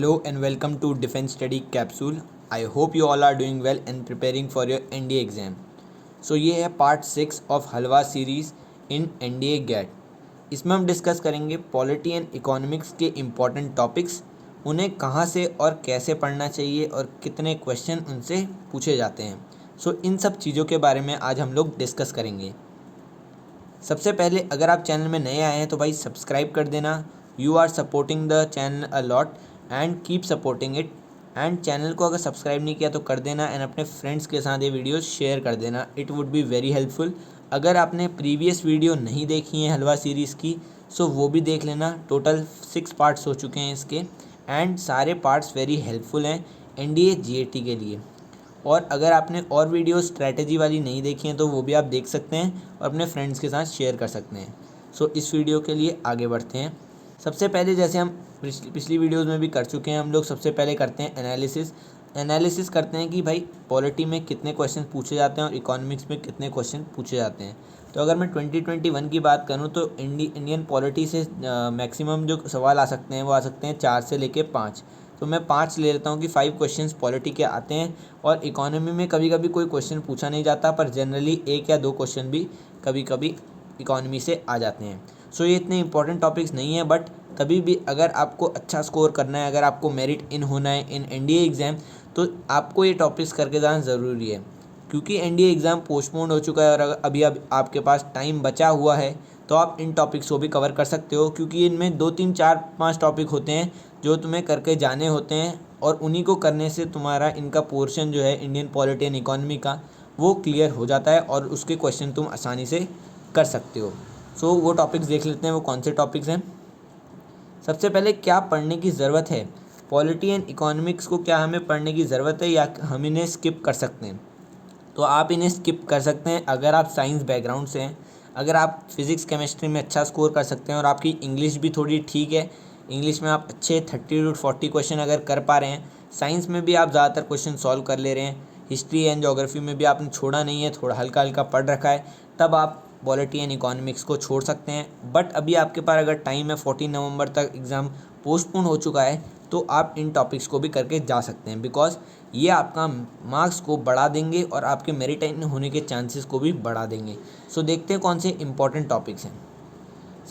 Hello and welcome to Defense Study Capsule. I hope you all are doing well and preparing for your NDA exam. So ये है part 6 of halwa series in NDA GAT. इसमें हम discuss करेंगे polity and economics के important topics, उन्हें कहाँ से और कैसे पढ़ना चाहिए और कितने क्वेश्चन उनसे पूछे जाते हैं. सो इन सब चीज़ों के बारे में आज हम लोग डिस्कस करेंगे. सबसे पहले अगर आप चैनल में नए आए हैं तो भाई सब्सक्राइब कर देना. You are supporting the channel a lot and keep supporting it. And channel को अगर सब्सक्राइब नहीं किया तो कर देना एंड अपने फ्रेंड्स के साथ ये वीडियो शेयर कर देना. It would be very helpful. अगर आपने प्रीवियस वीडियो नहीं देखी है हलवा सीरीज़ की सो वो भी देख लेना. टोटल 6 पार्ट्स हो चुके हैं इसके एंड सारे पार्ट्स वेरी हेल्पफुल हैं NDA GAT के लिए. और अगर आपने और वीडियो स्ट्रैटेजी वाली नहीं देखी हैं तो वो भी आप देख सकते हैं और अपने फ्रेंड्स के साथ शेयर कर सकते हैं. सो इस वीडियो के लिए आगे बढ़ते हैं. सबसे पहले जैसे हम पिछली वीडियोज़ में भी कर चुके हैं, हम लोग सबसे पहले करते हैं एनालिसिस करते हैं कि भाई पॉलिटी में कितने क्वेश्चन पूछे जाते हैं और इकोनॉमिक्स में कितने क्वेश्चन पूछे जाते हैं. तो अगर मैं 2021 की बात करूं तो इंडियन पॉलिटी से मैक्सिमम जो सवाल आ सकते हैं वो आ सकते हैं 4 से लेके 5. तो मैं 5 ले लेता हूँ कि 5 क्वेश्चंस पॉलिटी के आते हैं. और इकोनॉमी में कभी कभी कोई क्वेश्चन पूछा नहीं जाता, पर जनरली 1 या 2 क्वेश्चन भी कभी कभी इकोनॉमी से आ जाते हैं. सो ये इतने इंपॉर्टेंट टॉपिक्स नहीं है, बट तभी भी अगर आपको अच्छा स्कोर करना है, अगर आपको मेरिट इन होना है इन NDA एग्ज़ाम, तो आपको ये टॉपिक्स करके जाना ज़रूरी है. क्योंकि NDA एग्ज़ाम पोस्टपोन्ड हो चुका है और अगर अभी आपके पास टाइम बचा हुआ है तो आप इन टॉपिक्स को भी कवर कर सकते हो. क्योंकि इनमें 2 3 4 5 टॉपिक होते हैं जो तुम्हें करके जाने होते हैं और उन्हीं को करने से तुम्हारा इनका पोर्शन जो है इंडियन पॉलिटी एंड इकोनॉमी का वो क्लियर हो जाता है और उसके क्वेश्चन तुम आसानी से कर सकते हो. सो वो टॉपिक्स देख लेते हैं वो कौन से टॉपिक्स हैं. सबसे पहले क्या पढ़ने की ज़रूरत है. पॉलिटी एंड इकोनॉमिक्स को क्या हमें पढ़ने की ज़रूरत है या हम इन्हें स्किप कर सकते हैं. तो आप इन्हें स्किप कर सकते हैं अगर आप साइंस बैकग्राउंड से हैं. अगर आप फिज़िक्स केमिस्ट्री में अच्छा स्कोर कर सकते हैं और आपकी इंग्लिश भी थोड़ी ठीक है, इंग्लिश में आप अच्छे 30 to 40 क्वेश्चन अगर कर पा रहे हैं, साइंस में भी आप ज़्यादातर क्वेश्चन सॉल्व कर ले रहे हैं, हिस्ट्री एंड ज्योग्राफी में भी आपने छोड़ा नहीं है, थोड़ा हल्का हल्का पढ़ रखा है, तब आप पॉलिटी एंड इकोनॉमिक्स को छोड़ सकते हैं. बट अभी आपके पास अगर टाइम है, 14 नवंबर तक एग्ज़ाम पोस्टपोन हो चुका है, तो आप इन टॉपिक्स को भी करके जा सकते हैं. बिकॉज ये आपका मार्क्स को बढ़ा देंगे और आपके मेरिट इन होने के चांसेस को भी बढ़ा देंगे. सो देखते हैं कौन से इंपॉर्टेंट टॉपिक्स हैं.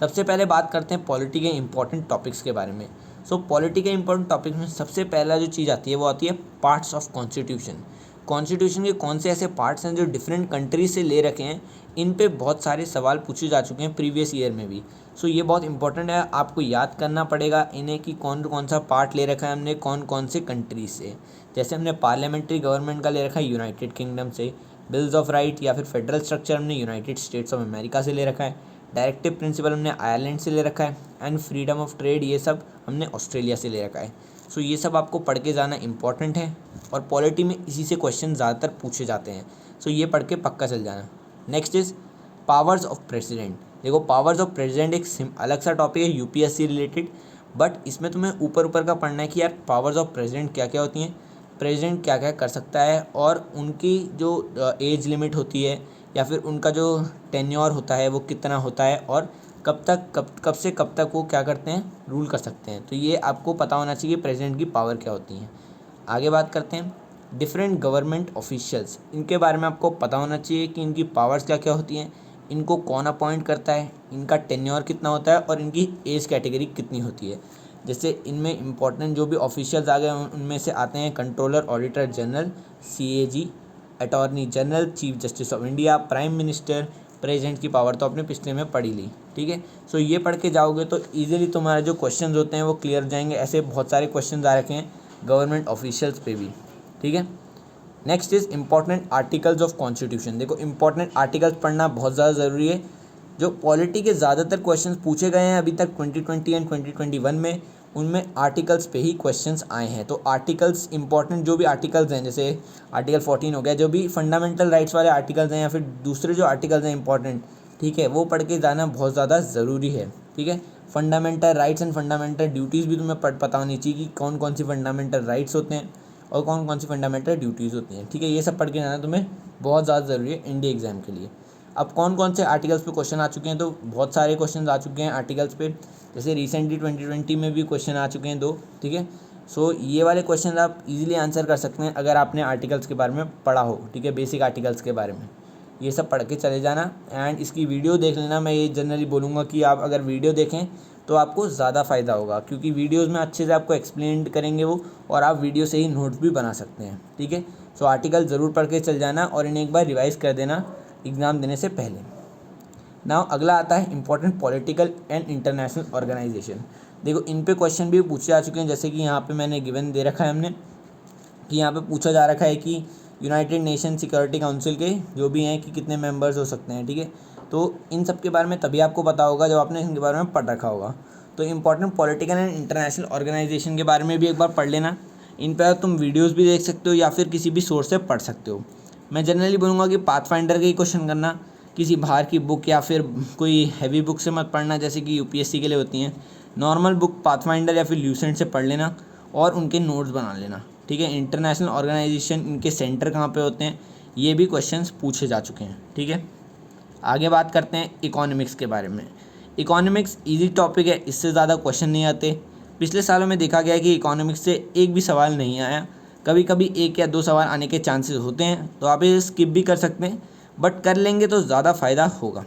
सबसे पहले बात करते हैं पॉलिटी के इंपॉर्टेंट टॉपिक्स के बारे में. सो पॉलिटी के इंपॉर्टेंट टॉपिक्स में सबसे पहला जो चीज़ आती है वो आती है पार्ट्स ऑफ कॉन्स्टिट्यूशन. कॉन्स्टिट्यूशन के कौन से ऐसे पार्ट्स हैं जो डिफरेंट कंट्रीज से ले रखे हैं. इन पे बहुत सारे सवाल पूछे जा चुके हैं प्रीवियस ईयर में भी. सो ये बहुत इंपॉर्टेंट है, आपको याद करना पड़ेगा इन्हें कि कौन कौन सा पार्ट ले रखा है हमने कौन कौन से कंट्रीज से. जैसे हमने पार्लियामेंट्री गवर्नमेंट का ले रखा है यूनाइटेड किंगडम से, बिल्स ऑफ राइट या फिर फेडरल स्ट्रक्चर हमने यूनाइटेड स्टेट्स ऑफ अमेरिका से ले रखा है, डायरेक्टिव प्रिंसिपल हमने आयरलैंड से ले रखा है एंड फ्रीडम ऑफ ट्रेड ये सब हमने ऑस्ट्रेलिया से ले रखा है. सो ये सब आपको पढ़ के जाना इंपॉर्टेंट है और पॉलिटी में इसी से क्वेश्चन ज़्यादातर पूछे जाते हैं. सो ये पढ़ के पक्का चल जाना. Next is powers of president. देखो पावर्स ऑफ प्रेसिडेंट एक अलग सा टॉपिक है UPSC रिलेटेड, बट इसमें तुम्हें ऊपर ऊपर का पढ़ना है कि यार पावर्स ऑफ प्रेसिडेंट क्या क्या होती हैं, प्रेसिडेंट क्या क्या कर सकता है और उनकी जो एज लिमिट होती है या फिर उनका जो टेन्योर होता है वो कितना होता है और कब से कब तक वो क्या करते हैं, रूल कर सकते हैं. तो ये आपको पता होना चाहिए प्रेसिडेंट की पावर क्या होती है. आगे बात करते हैं डिफरेंट गवर्नमेंट ऑफिशियल्स. इनके बारे में आपको पता होना चाहिए कि इनकी पावर्स क्या क्या होती हैं, इनको कौन अपॉइंट करता है, इनका टेन्योर कितना होता है और इनकी एज कैटेगरी कितनी होती है. जैसे इनमें इंपॉर्टेंट जो भी ऑफिशियल्स आ गए उनमें से आते हैं controller, auditor general, CAG, attorney general, chief justice of India, prime minister. President की पावर तो आपने पिछले में पढ़ी ली, ठीक है. सो ये पढ़ के जाओगे तो ईजिली तुम्हारे जो क्वेश्चन होते हैं वो क्लियर हो जाएंगे. ऐसे बहुत सारे क्वेश्चन आ रखे हैं गवर्नमेंट ऑफिशियल्स पे भी, ठीक है. Next is important articles of constitution. देखो इंपॉर्टेंट आर्टिकल्स पढ़ना बहुत ज़्यादा ज़रूरी है. जो पॉलिटी के ज़्यादातर क्वेश्चंस पूछे गए हैं अभी तक 2020 एंड 2021 में, उनमें आर्टिकल्स पे ही क्वेश्चंस आए हैं. तो आर्टिकल्स इंपॉर्टेंट जो भी आर्टिकल्स हैं, जैसे आर्टिकल 14 हो गया, जो भी फंडामेंटल राइट्स वाले आर्टिकल्स हैं या फिर दूसरे जो आर्टिकल्स हैं इंपॉर्टेंट, ठीक है, वो पढ़ के जाना बहुत ज़्यादा ज़रूरी है, ठीक है. Fundamental rights and fundamental duties भी तुम्हें पता होनी चाहिए कि कौन कौन सी फंडामेंटल राइट्स होते हैं और कौन कौन सी फंडामेंटल ड्यूटीज़ होती हैं, ठीक है. ये सब पढ़ के जाना तुम्हें बहुत ज़्यादा ज़रूरी है NDA एग्ज़ाम के लिए. अब कौन कौन से आर्टिकल्स पे क्वेश्चन आ चुके हैं, तो बहुत सारे क्वेश्चन आ चुके हैं आर्टिकल्स पे. जैसे रिसेंटली 2020 में भी क्वेश्चन आ चुके हैं 2, ठीक है. सो ये वाले क्वेश्चन आप इजीली आंसर कर सकते हैं अगर आपने आर्टिकल्स के बारे में पढ़ा हो, ठीक है, बेसिक आर्टिकल्स के बारे में। ये सब पढ़ के चले जाना एंड इसकी वीडियो देख लेना। मैं ये जनरली बोलूँगा कि आप अगर वीडियो देखें तो आपको ज़्यादा फ़ायदा होगा, क्योंकि वीडियोज़ में अच्छे से आपको एक्सप्लेन करेंगे वो, और आप वीडियो से ही नोट्स भी बना सकते हैं, ठीक है। सो आर्टिकल ज़रूर पढ़ के चल जाना और इन्हें एक बार रिवाइज़ कर देना एग्ज़ाम देने से पहले। नाउ अगला आता है important political and international organisation. देखो इन पे क्वेश्चन भी पूछे जा चुके हैं, जैसे कि यहाँ पे मैंने गिवन दे रखा है हमने कि यहाँ पे पूछा जा रखा है कि यूनाइटेड नेशन सिक्योरिटी काउंसिल के जो भी हैं कि कितने मेंबर्स हो सकते हैं, ठीक है। तो इन सब के बारे में तभी आपको पता होगा जब आपने इनके बारे में पढ़ रखा होगा। तो important political and international organisation के बारे में भी एक बार पढ़ लेना। इन पर तुम वीडियोज़ भी देख सकते हो या फिर किसी भी सोर्स से पढ़ सकते हो। मैं जनरली बोलूँगा कि पाथफाइंडर के ही क्वेश्चन करना, किसी बाहर की बुक या फिर कोई हैवी बुक से मत पढ़ना जैसे कि यूपीएससी के लिए होती हैं। नॉर्मल बुक पाथफाइंडर या फिर ल्यूसेंट से पढ़ लेना और उनके नोट्स बना लेना, ठीक है। इंटरनेशनल ऑर्गेनाइजेशन, इनके सेंटर कहाँ पे होते हैं, ये भी क्वेश्चंस पूछे जा चुके हैं, ठीक है। आगे बात करते हैं इकोनॉमिक्स के बारे में। इकोनॉमिक्स इजी टॉपिक है, इससे ज़्यादा क्वेश्चन नहीं आते। पिछले सालों में देखा गया है कि इकोनॉमिक्स से एक भी सवाल नहीं आया। कभी कभी 1 या 2 सवाल आने के चांसेस होते हैं, तो आप इसे स्किप भी कर सकते हैं, बट कर लेंगे तो ज़्यादा फ़ायदा होगा।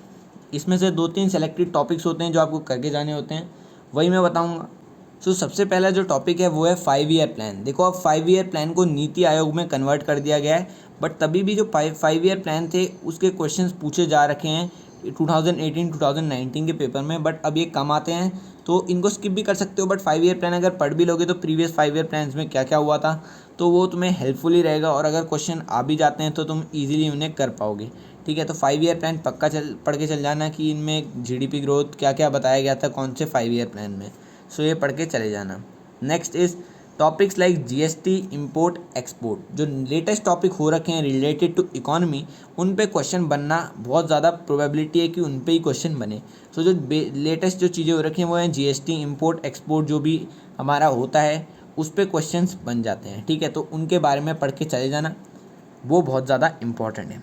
इसमें से 2-3 सेलेक्टेड टॉपिक्स होते हैं जो आपको करके जाने होते हैं, वही मैं बताऊँगा। सो सबसे पहला जो टॉपिक है वो है 5 ईयर प्लान। देखो अब 5 ईयर प्लान को नीति आयोग में कन्वर्ट कर दिया गया है, बट तभी भी जो 5 ईयर प्लान थे उसके क्वेश्चंस पूछे जा रखे हैं 2018-2019 के पेपर में, बट अब ये कम आते हैं तो इनको स्किप भी कर सकते हो। बट 5 ईयर प्लान अगर पढ़ भी लोगे तो प्रीवियस 5 ईयर प्लान्स में क्या क्या हुआ था तो वो तुम्हें हेल्पफुल ही रहेगा, और अगर क्वेश्चन आ भी जाते हैं तो तुम ईजिली उन्हें कर पाओगे, ठीक है। तो 5 ईयर प्लान पक्का पढ़ के चल जाना कि इनमें जीडीपी ग्रोथ क्या क्या बताया गया था कौन से 5 ईयर प्लान में। सो ये पढ़ के चले जाना। Next is topics like GST, import, export, जो लेटेस्ट टॉपिक हो रखे हैं रिलेटेड टू इकोनॉमी, उन पे क्वेश्चन बनना बहुत ज़्यादा प्रोबेबिलिटी है कि उन पे ही क्वेश्चन बने। सो जो लेटेस्ट जो चीज़ें हो रखी हैं वो हैं जीएसटी, इंपोर्ट, एक्सपोर्ट, जो भी हमारा होता है उस पे क्वेश्चंस बन जाते हैं, ठीक है। तो उनके बारे में पढ़ के चले जाना, वो बहुत ज़्यादा इम्पॉर्टेंट है।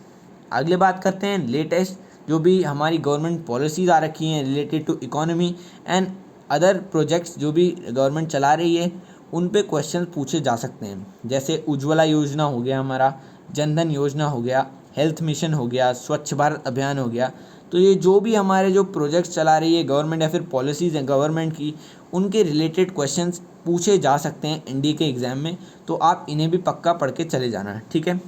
अगले बात करते हैं लेटेस्ट जो भी हमारी गवर्नमेंट पॉलिसीज़ आ रखी हैं related to economy and other projects जो भी गवर्नमेंट चला रही है, उन पे क्वेश्चन पूछे जा सकते हैं। जैसे उज्ज्वला योजना हो गया, हमारा जनधन योजना हो गया, हेल्थ मिशन हो गया, स्वच्छ भारत अभियान हो गया। तो ये जो भी हमारे जो प्रोजेक्ट्स चला रही है गवर्नमेंट या फिर पॉलिसीज़ हैं गवर्नमेंट की, उनके रिलेटेड क्वेश्चंस पूछे जा सकते हैं एनडीए के एग्ज़ाम में, तो आप इन्हें भी पक्का पढ़ के चले जाना, ठीक है।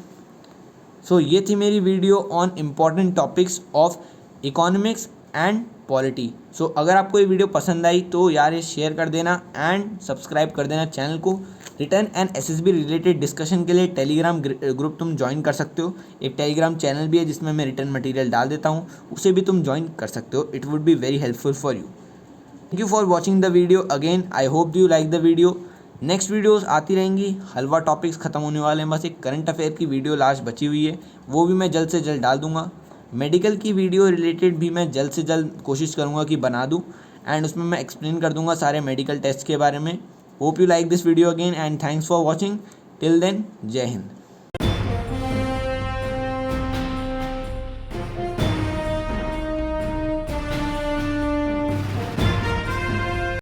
सो ये थी मेरी video on important topics of economics and polity. So अगर आपको ये वीडियो पसंद आई तो यार ये शेयर कर देना एंड सब्सक्राइब कर देना चैनल को। Return and SSB related discussion के लिए टेलीग्राम ग्रुप तुम ज्वाइन कर सकते हो। एक टेलीग्राम चैनल भी है जिसमें मैं रिटर्न मटेरियल डाल देता हूँ, उसे भी तुम ज्वाइन कर सकते हो। It would be very helpful for you. Thank you for watching the video again. I hope you like the video. Next videos आती रहेंगी। हलवा टॉपिक्स ख़त्म होने वाले हैं, बस एक करंट अफेयर की वीडियो लास्ट बची हुई है, वो भी मैं जल्द से जल्द डाल दूंगा। मेडिकल की वीडियो रिलेटेड भी मैं जल्द से जल्द कोशिश करूंगा कि बना दूं, एंड उसमें मैं एक्सप्लेन कर दूंगा सारे मेडिकल टेस्ट के बारे में। Hope you like this video again and thanks for watching. Till then, जय हिंद।